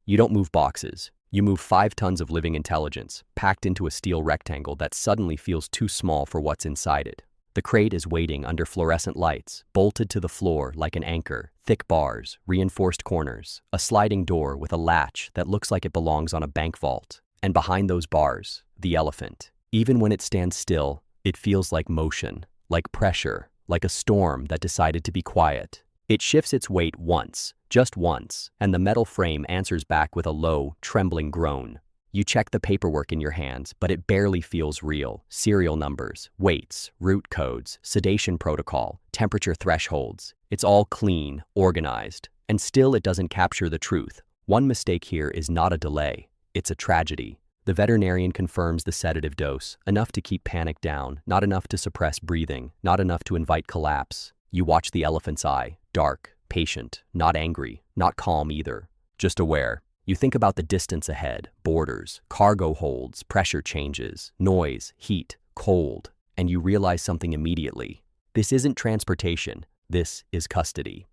You don't move boxes. You move 5 tons of living intelligence, packed into a steel rectangle that suddenly feels too small for what's inside it. The crate is waiting under fluorescent lights, bolted to the floor like an anchor, thick bars, reinforced corners, a sliding door with a latch that looks like it belongs on a bank vault. And behind those bars, the elephant. Even when it stands still, it feels like motion, like pressure, like a storm that decided to be quiet. It shifts its weight once, just once, and the metal frame answers back with a low, trembling groan. You check the paperwork in your hands, but it barely feels real. Serial numbers, weights, route codes, sedation protocol, temperature thresholds. It's all clean, organized, and still it doesn't capture the truth. One mistake here is not a delay, it's a tragedy. The veterinarian confirms the sedative dose, enough to keep panic down, not enough to suppress breathing, not enough to invite collapse. You watch the elephant's eye, dark, patient, not angry, not calm either, just aware. You think about the distance ahead, borders, cargo holds, pressure changes, noise, heat, cold, and you realize something immediately. This isn't transportation, this is custody.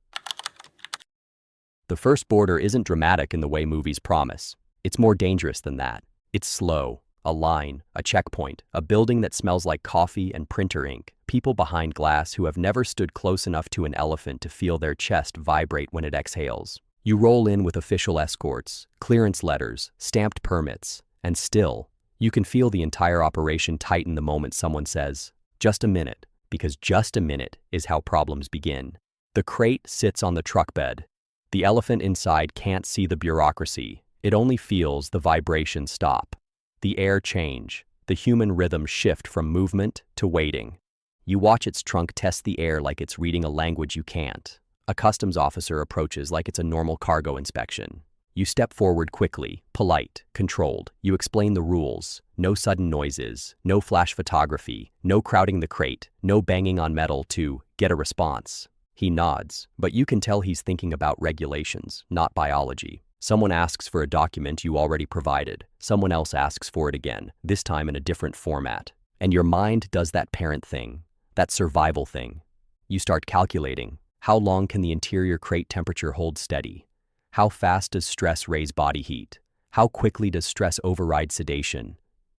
The first border isn't dramatic in the way movies promise. It's more dangerous than that. It's slow, a line, a checkpoint, a building that smells like coffee and printer ink, people behind glass who have never stood close enough to an elephant to feel their chest vibrate when it exhales. You roll in with official escorts, clearance letters, stamped permits, and still, you can feel the entire operation tighten the moment someone says, "Just a minute," because just a minute is how problems begin. The crate sits on the truck bed. The elephant inside can't see the bureaucracy. It only feels the vibration stop. The air change, the human rhythm shift from movement to waiting. You watch its trunk test the air like it's reading a language you can't. A customs officer approaches like it's a normal cargo inspection. You step forward quickly, polite, controlled. You explain the rules. No sudden noises, no flash photography, no crowding the crate, no banging on metal to get a response. He nods, but you can tell he's thinking about regulations, not biology. Someone asks for a document you already provided. Someone else asks for it again, this time in a different format. And your mind does that parent thing, that survival thing. You start calculating. How long can the interior crate temperature hold steady? How fast does stress raise body heat? How quickly does stress override sedation?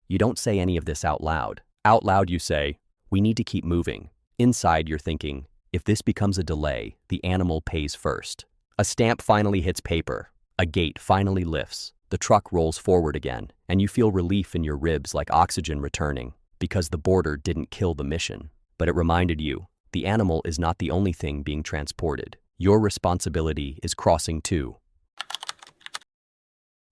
You don't say any of this out loud. Out loud you say, "We need to keep moving." Inside you're thinking, if this becomes a delay, the animal pays first. A stamp finally hits paper. A gate finally lifts. The truck rolls forward again, and you feel relief in your ribs like oxygen returning, because the border didn't kill the mission. But it reminded you, the animal is not the only thing being transported. Your responsibility is crossing too.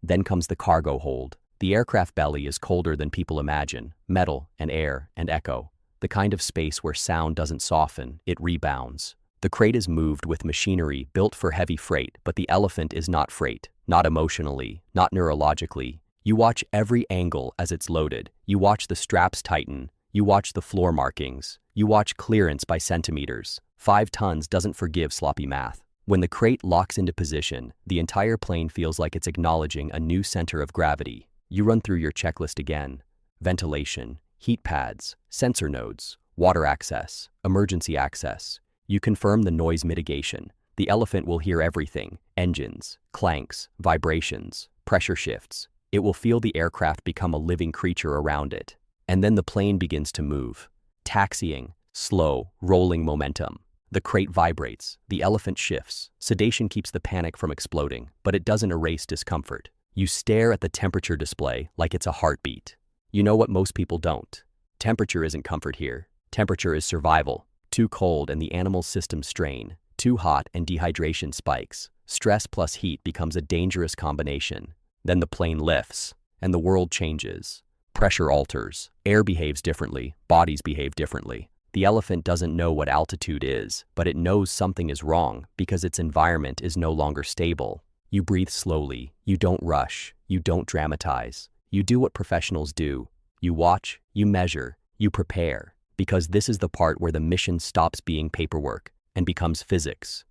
Then comes the cargo hold. The aircraft belly is colder than people imagine. Metal and air and echo. The kind of space where sound doesn't soften, it rebounds. The crate is moved with machinery built for heavy freight, but the elephant is not freight. Not emotionally, not neurologically. You watch every angle as it's loaded. You watch the straps tighten. You watch the floor markings. You watch clearance by centimeters. 5 tons doesn't forgive sloppy math. When the crate locks into position, the entire plane feels like it's acknowledging a new center of gravity. You run through your checklist again. Ventilation, heat pads, sensor nodes, water access, emergency access. You confirm the noise mitigation. The elephant will hear everything: engines, clanks, vibrations, pressure shifts. It will feel the aircraft become a living creature around it. And then the plane begins to move. Taxiing, slow, rolling momentum. The crate vibrates, the elephant shifts. Sedation keeps the panic from exploding, but it doesn't erase discomfort. You stare at the temperature display like it's a heartbeat. You know what most people don't. Temperature isn't comfort here. Temperature is survival. Too cold and the animal's systems strain. Too hot and dehydration spikes. Stress plus heat becomes a dangerous combination. Then the plane lifts, and the world changes. Pressure alters. Air behaves differently. Bodies behave differently. The elephant doesn't know what altitude is, but it knows something is wrong because its environment is no longer stable. You breathe slowly. You don't rush. You don't dramatize. You do what professionals do. You watch, you measure, you prepare, because this is the part where the mission stops being paperwork and becomes physics.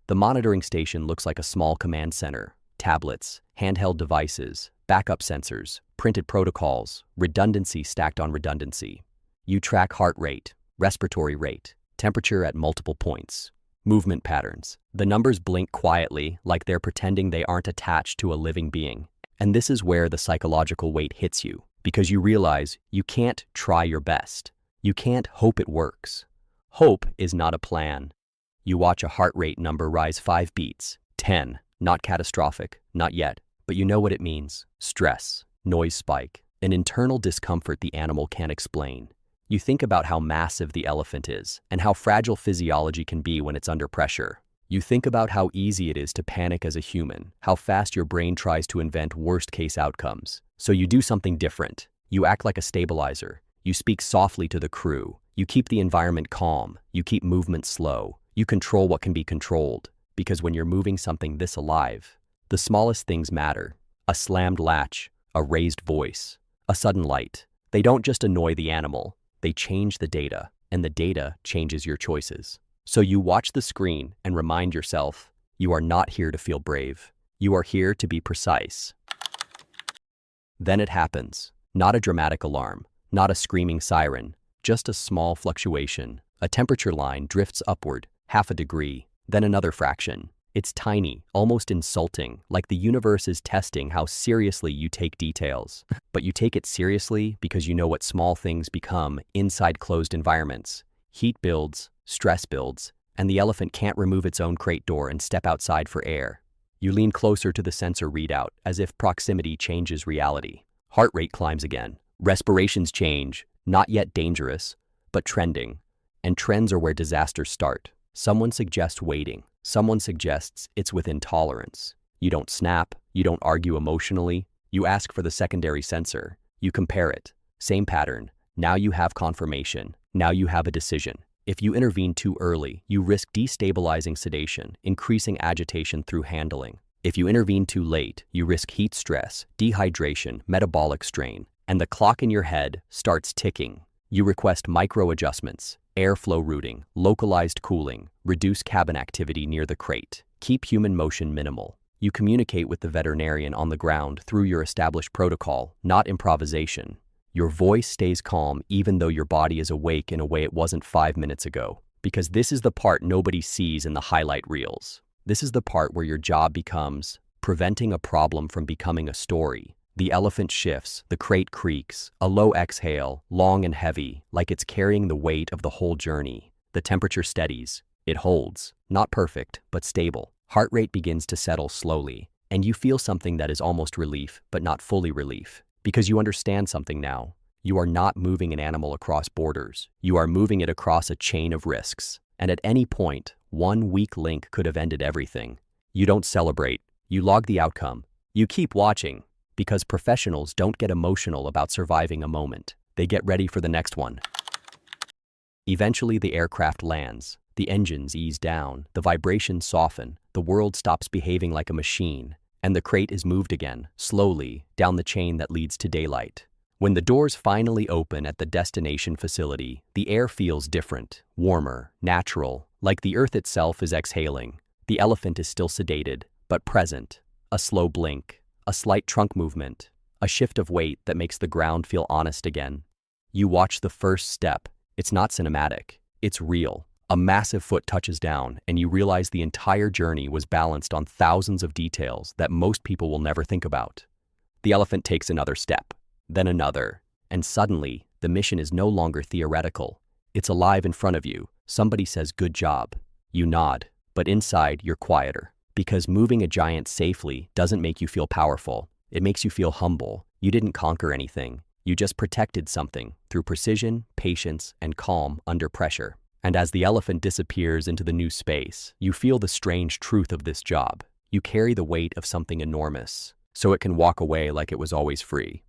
The monitoring station looks like a small command center. Tablets, handheld devices, backup sensors, printed protocols, redundancy stacked on redundancy. You track heart rate, respiratory rate, temperature at multiple points. Movement patterns. The numbers blink quietly, like they're pretending they aren't attached to a living being. And this is where the psychological weight hits you, because you realize you can't try your best. You can't hope it works. Hope is not a plan. You watch a heart rate number rise 5 beats, 10, not catastrophic, not yet, but you know what it means. Stress, noise spike, an internal discomfort the animal can't explain. You think about how massive the elephant is and how fragile physiology can be when it's under pressure. You think about how easy it is to panic as a human, how fast your brain tries to invent worst-case outcomes. So you do something different. You act like a stabilizer. You speak softly to the crew. You keep the environment calm. You keep movement slow. You control what can be controlled. Because when you're moving something this alive, the smallest things matter. A slammed latch, a raised voice, a sudden light. They don't just annoy the animal. They change the data, and the data changes your choices. So you watch the screen and remind yourself, you are not here to feel brave. You are here to be precise. Then it happens. Not a dramatic alarm, not a screaming siren, just a small fluctuation. A temperature line drifts upward, half a degree, then another fraction. It's tiny, almost insulting, like the universe is testing how seriously you take details. But you take it seriously because you know what small things become inside closed environments. Heat builds, stress builds, and the elephant can't remove its own crate door and step outside for air. You lean closer to the sensor readout, as if proximity changes reality. Heart rate climbs again. Respirations change, not yet dangerous, but trending. And trends are where disasters start. Someone suggests waiting. Someone suggests it's within tolerance. You don't snap. You don't argue emotionally. You ask for the secondary sensor. You compare it. Same pattern. Now you have confirmation. Now you have a decision. If you intervene too early, you risk destabilizing sedation, increasing agitation through handling. If you intervene too late, you risk heat stress, dehydration, metabolic strain, and the clock in your head starts ticking. You request micro-adjustments, airflow routing, localized cooling, reduce cabin activity near the crate, keep human motion minimal. You communicate with the veterinarian on the ground through your established protocol, not improvisation. Your voice stays calm even though your body is awake in a way it wasn't 5 minutes ago. Because this is the part nobody sees in the highlight reels. This is the part where your job becomes preventing a problem from becoming a story. The elephant shifts, the crate creaks, a low exhale, long and heavy, like it's carrying the weight of the whole journey. The temperature steadies. It holds. Not perfect, but stable. Heart rate begins to settle slowly, and you feel something that is almost relief, but not fully relief. Because you understand something now. You are not moving an animal across borders. You are moving it across a chain of risks. And at any point, one weak link could have ended everything. You don't celebrate. You log the outcome. You keep watching. Because professionals don't get emotional about surviving a moment. They get ready for the next one. Eventually, the aircraft lands. The engines ease down. The vibrations soften. The world stops behaving like a machine. And the crate is moved again, slowly, down the chain that leads to daylight. When the doors finally open at the destination facility, the air feels different, warmer, natural, like the earth itself is exhaling. The elephant is still sedated, but present. A slow blink, a slight trunk movement, a shift of weight that makes the ground feel honest again. You watch the first step. It's not cinematic. It's real. A massive foot touches down, and you realize the entire journey was balanced on thousands of details that most people will never think about. The elephant takes another step, then another, and suddenly, the mission is no longer theoretical. It's alive in front of you. Somebody says, "Good job." You nod, but inside, you're quieter. Because moving a giant safely doesn't make you feel powerful. It makes you feel humble. You didn't conquer anything. You just protected something through precision, patience, and calm under pressure. And as the elephant disappears into the new space, you feel the strange truth of this job. You carry the weight of something enormous, so it can walk away like it was always free.